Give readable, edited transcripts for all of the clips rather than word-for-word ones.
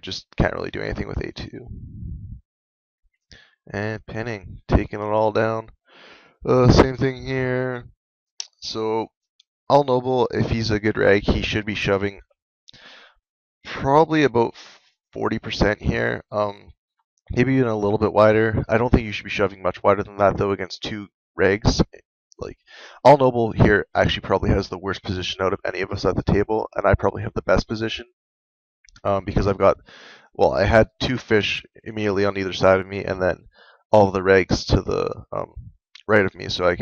just can't really do anything with A2. And pinning, taking it all down. Same thing here. So all noble, if he's a good reg, he should be shoving probably about 40% here. Maybe even a little bit wider. I don't think you should be shoving much wider than that though against two regs. Like all noble here actually probably has the worst position out of any of us at the table, and I probably have the best position because I had two fish immediately on either side of me, and then all of the regs to the right of me, so I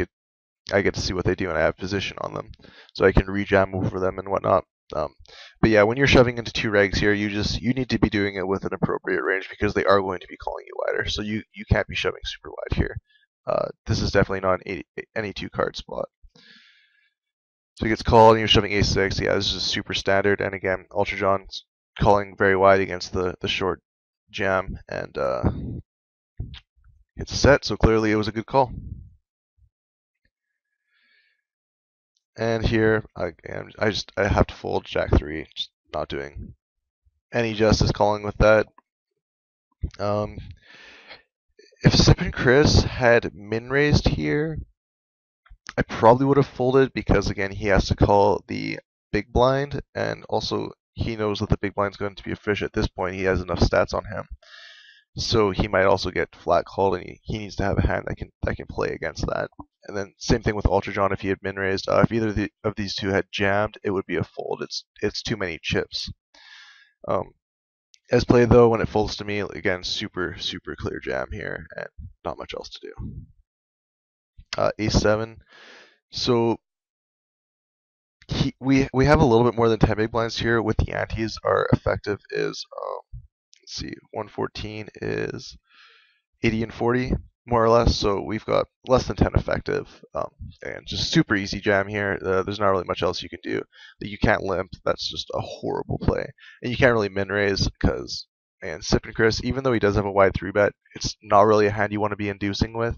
get to see what they do, and I have position on them, so I can rejam over them and whatnot. But yeah, when you're shoving into two regs here, you need to be doing it with an appropriate range because they are going to be calling you wider. So you can't be shoving super wide here. This is definitely not any two card spot. So he gets called and you're shoving a6. Yeah, this is super standard. And again, Ultra John's calling very wide against the short jam and hits a set. So clearly it was a good call. And here, again, I have to fold Jack 3, just not doing any justice calling with that. If Sip and Chris had min raised here, I probably would have folded because again he has to call the big blind, and also he knows that the big blind is going to be a fish at this point. He has enough stats on him, so he might also get flat called, and he needs to have a hand that can play against that. And then same thing with Ultra John if he had min raised. If either of these two had jammed, it would be a fold. It's too many chips. As played though, when it folds to me, again, super clear jam here, and not much else to do. A7. So we have a little bit more than 10 big blinds here. With the antes, our effective is let's see, 114 is 80 and 40 more or less. So we've got less than 10 effective, and just super easy jam here. There's not really much else you can do. That you can't limp. That's just a horrible play, and you can't really min raise because. And Sip and Chris, even though he does have a wide 3-bet, it's not really a hand you want to be inducing with.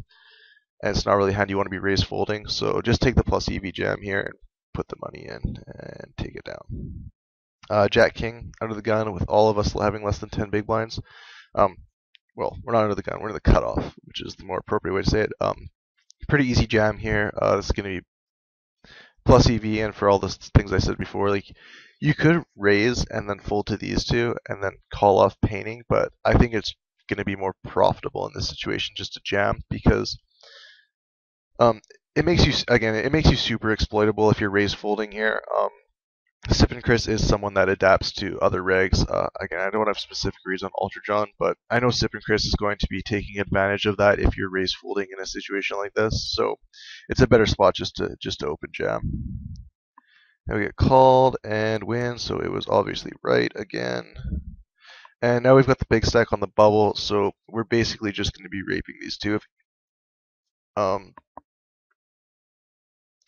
And it's not really a hand you want to be raise folding. So just take the plus EV jam here and put the money in and take it down. Jack King under the gun with all of us having less than 10 big blinds. Well, we're not under the gun, we're in the cutoff, which is the more appropriate way to say it. Pretty easy jam here. This is going to be plus EV, and for all the things I said before, like you could raise and then fold to these two and then call off painting, but I think it's going to be more profitable in this situation just to jam because it makes you super exploitable if you're raise folding here. Sip and Chris is someone that adapts to other regs. Again, I don't have specific reads on Ultra John, but I know Sip and Chris is going to be taking advantage of that if you're raise folding in a situation like this. So it's a better spot just to open jam. Now we get called and win, so it was obviously right again. And now we've got the big stack on the bubble, so we're basically just going to be raping these two.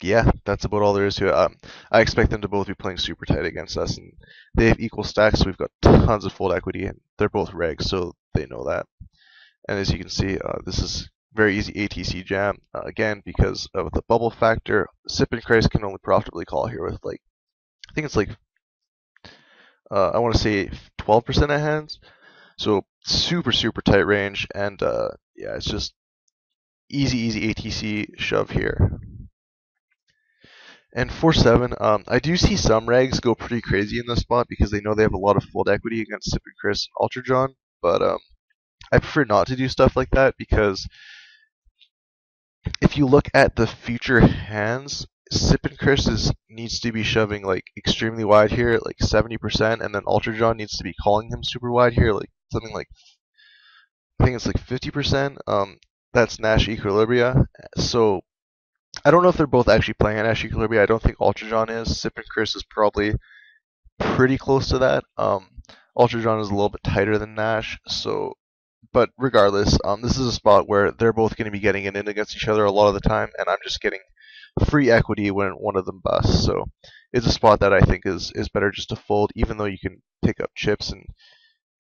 Yeah, that's about all there is to it. I expect them to both be playing super tight against us, and they have equal stacks, so we've got tons of fold equity, and they're both regs, so they know that. And as you can see, this is very easy ATC jam, again, because of the bubble factor. Sip and Chris can only profitably call here with, like, I think it's like, I want to say 12% of hands, so super tight range, and yeah, it's just easy ATC shove here. And 4-7, I do see some regs go pretty crazy in this spot because they know they have a lot of fold equity against Sip and Chris and Ultra John, but I prefer not to do stuff like that because if you look at the future hands, Sip and Chris needs to be shoving like extremely wide here, like 70%, and then Ultra John needs to be calling him super wide here, like something like, I think it's like 50%. That's Nash Equilibria. So I don't know if they're both actually playing at Nash Equilibria. I don't think Ultra John is. Sip and Chris is probably pretty close to that. Ultra John is a little bit tighter than Nash, so. But regardless, this is a spot where they're both going to be getting it in against each other a lot of the time, and I'm just getting free equity when one of them busts. So it's a spot that I think is better just to fold, even though you can pick up chips and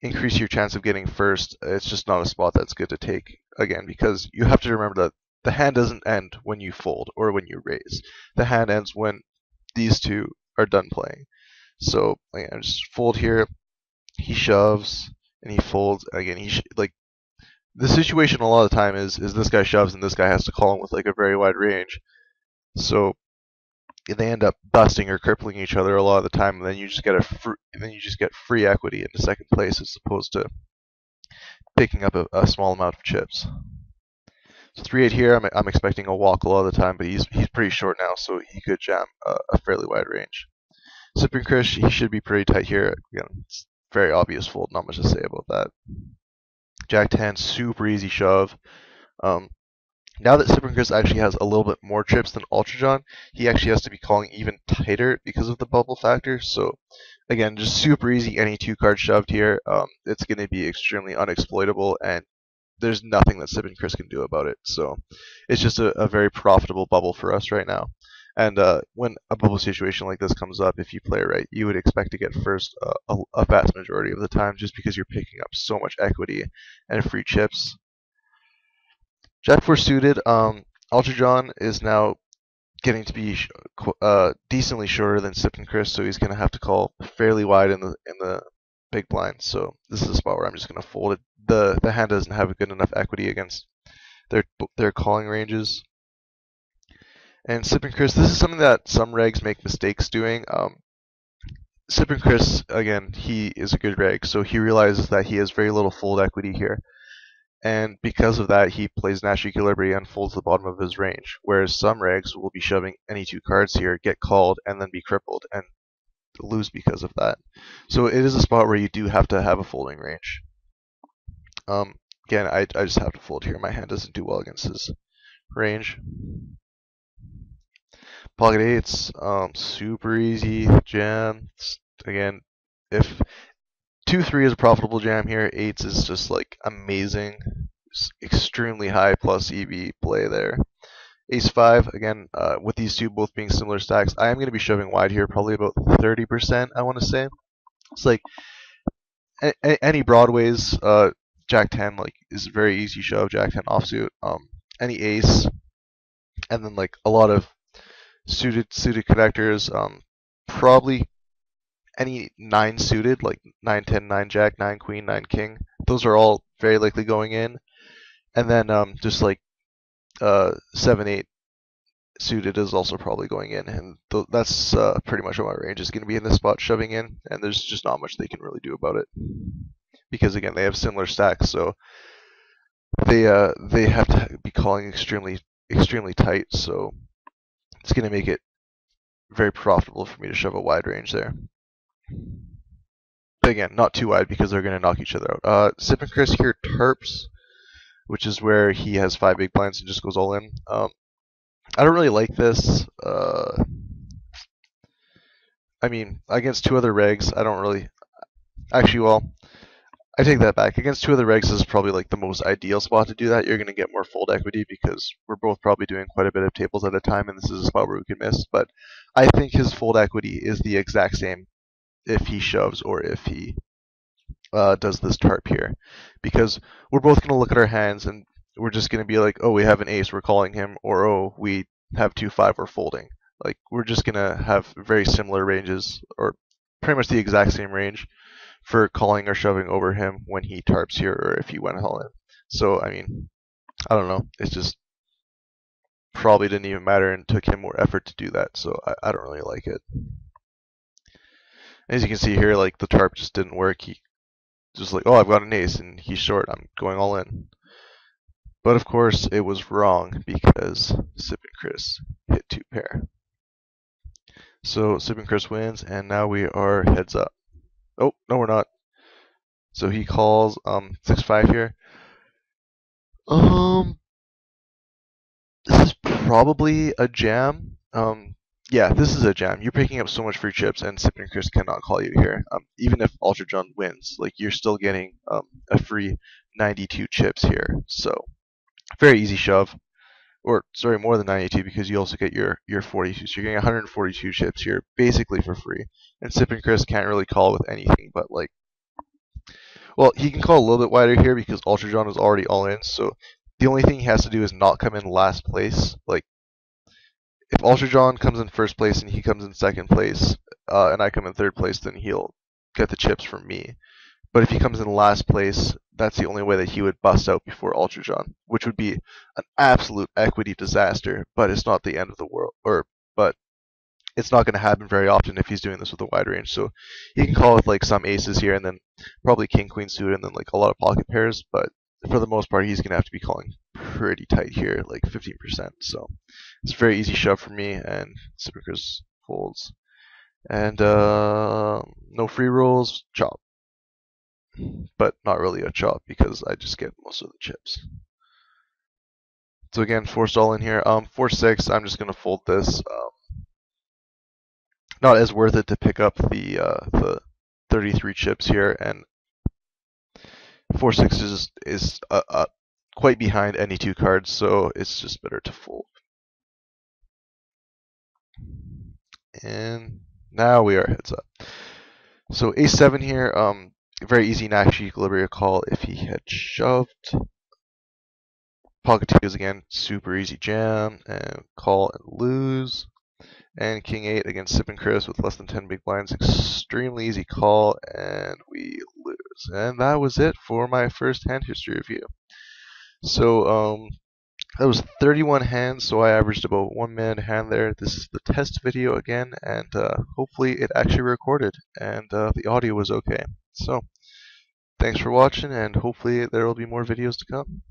increase your chance of getting first. It's just not a spot that's good to take, again, because you have to remember that the hand doesn't end when you fold or when you raise. The hand ends when these two are done playing. So again, just fold here. he shoves and he folds again. Like the situation a lot of the time is this guy shoves and this guy has to call him with like a very wide range. So they end up busting or crippling each other a lot of the time, and then you just get free equity into second place as opposed to picking up a small amount of chips. So 3-8 here, I'm expecting a walk a lot of the time, but he's pretty short now, so he could jam a fairly wide range. Sipping Chris, he should be pretty tight here. Again, it's very obvious fold, not much to say about that. Jack 10, super easy shove. Um, now that Sipping Chris actually has a little bit more chips than Ultra John, he actually has to be calling even tighter because of the bubble factor. So again, just super easy any 2-card shoved here. It's going to be extremely unexploitable, and there's nothing that Sipping Chris can do about it. So it's just a very profitable bubble for us right now. And when a bubble situation like this comes up, if you play it right, you would expect to get first a vast majority of the time, just because you're picking up so much equity and free chips. Jack 4 suited, Ultra John is now getting to be decently shorter than Sipped and Chris, so he's going to have to call fairly wide in the big blind. So this is a spot where I'm just going to fold it. The hand doesn't have a good enough equity against their calling ranges. And Sip and Chris, this is something that some regs make mistakes doing. Sip and Chris, again, he is a good reg, so he realizes that he has very little fold equity here. And because of that, he plays Nash Equilibrium and folds the bottom of his range. Whereas some regs will be shoving any 2 cards here, get called, and then be crippled, and lose because of that. So it is a spot where you do have to have a folding range. Again, I just have to fold here. My hand doesn't do well against his range. Pocket 8s, super easy jam. Again, if 2-3 is a profitable jam here, 8s is just like amazing. It's extremely high plus EV play there. Ace 5, again, with these two both being similar stacks, I am going to be shoving wide here, probably about 30%, I want to say. It's like any broadways, Jack 10 like is a very easy shove, Jack 10 offsuit. Any ace, and then like a lot of suited connectors, probably any 9 suited, like 9 10 9 jack 9 queen 9 king. Those are all very likely going in, and then just like 7 8 suited is also probably going in, and that's pretty much what my range is going to be in this spot, shoving in, and there's just not much they can really do about it because again they have similar stacks, so they have to be calling extremely tight, so it's going to make it very profitable for me to shove a wide range there. But again, not too wide because they're going to knock each other out. Sip and Chris here tarps, which is where he has 5 big blinds and just goes all in. I don't really like this. I mean, against 2 other regs, I don't really. Actually, well, I take that back. Against 2 other regs, this is probably like the most ideal spot to do that. You're going to get more fold equity because we're both probably doing quite a bit of tables at a time, and this is a spot where we can miss. But I think his fold equity is the exact same if he shoves or if he does this tarp here, because we're both going to look at our hands and we're just going to be like, oh, we have an ace, we're calling him, or oh, we have 2-5, we're folding. Like, we're just going to have very similar ranges, or pretty much the exact same range for calling or shoving over him when he tarps here or if he went all in. So, I mean, I don't know. It's just probably didn't even matter and took him more effort to do that, so I don't really like it. As you can see here, like, the tarp just didn't work. He just like, oh, I've got an ace, and he's short. I'm going all in. But of course, it was wrong because Sip and Chris hit 2 pair. So Sip and Chris wins, and now we are heads up. Oh, no, we're not. So he calls 6-5 here. This is probably a jam. Yeah, this is a jam. You're picking up so much free chips, and Sip and Chris cannot call you here. Even if Ultra John wins, like you're still getting a free 92 chips here. So very easy shove, or sorry, more than 92 because you also get your 42. So you're getting 142 chips here basically for free. And Sip and Chris can't really call with anything but like, well, he can call a little bit wider here because Ultra John is already all in. So the only thing he has to do is not come in last place. Like, if Ultra John comes in first place and he comes in second place, and I come in third place, then he'll get the chips from me. But if he comes in last place, that's the only way that he would bust out before Ultra John, which would be an absolute equity disaster. But it's not the end of the world, but it's not going to happen very often if he's doing this with a wide range. So he can call with like some aces here, and then probably king queen suited, and then like a lot of pocket pairs. But for the most part, he's going to have to be calling pretty tight here, like 15%. So it's a very easy shove for me, and Sipikers folds. And no free rolls, chop. But not really a chop because I just get most of the chips. So again, forced all in here. 4-6. I'm just gonna fold this. Not as worth it to pick up the 33 chips here, and 4-6 is quite behind any two cards, so it's just better to fold. And now we are heads up. So a7 here. Very easy Nash Equilibria call if he had shoved. Pocket twos again, super easy jam, and call and lose. And king 8 against Sip and Chris with less than 10 big blinds, extremely easy call, and we lose. And that was it for my first hand history review. So that was 31 hands, so I averaged about 1 minute a hand there. This is the test video again, and hopefully it actually recorded, and the audio was okay. So thanks for watching, and hopefully there will be more videos to come.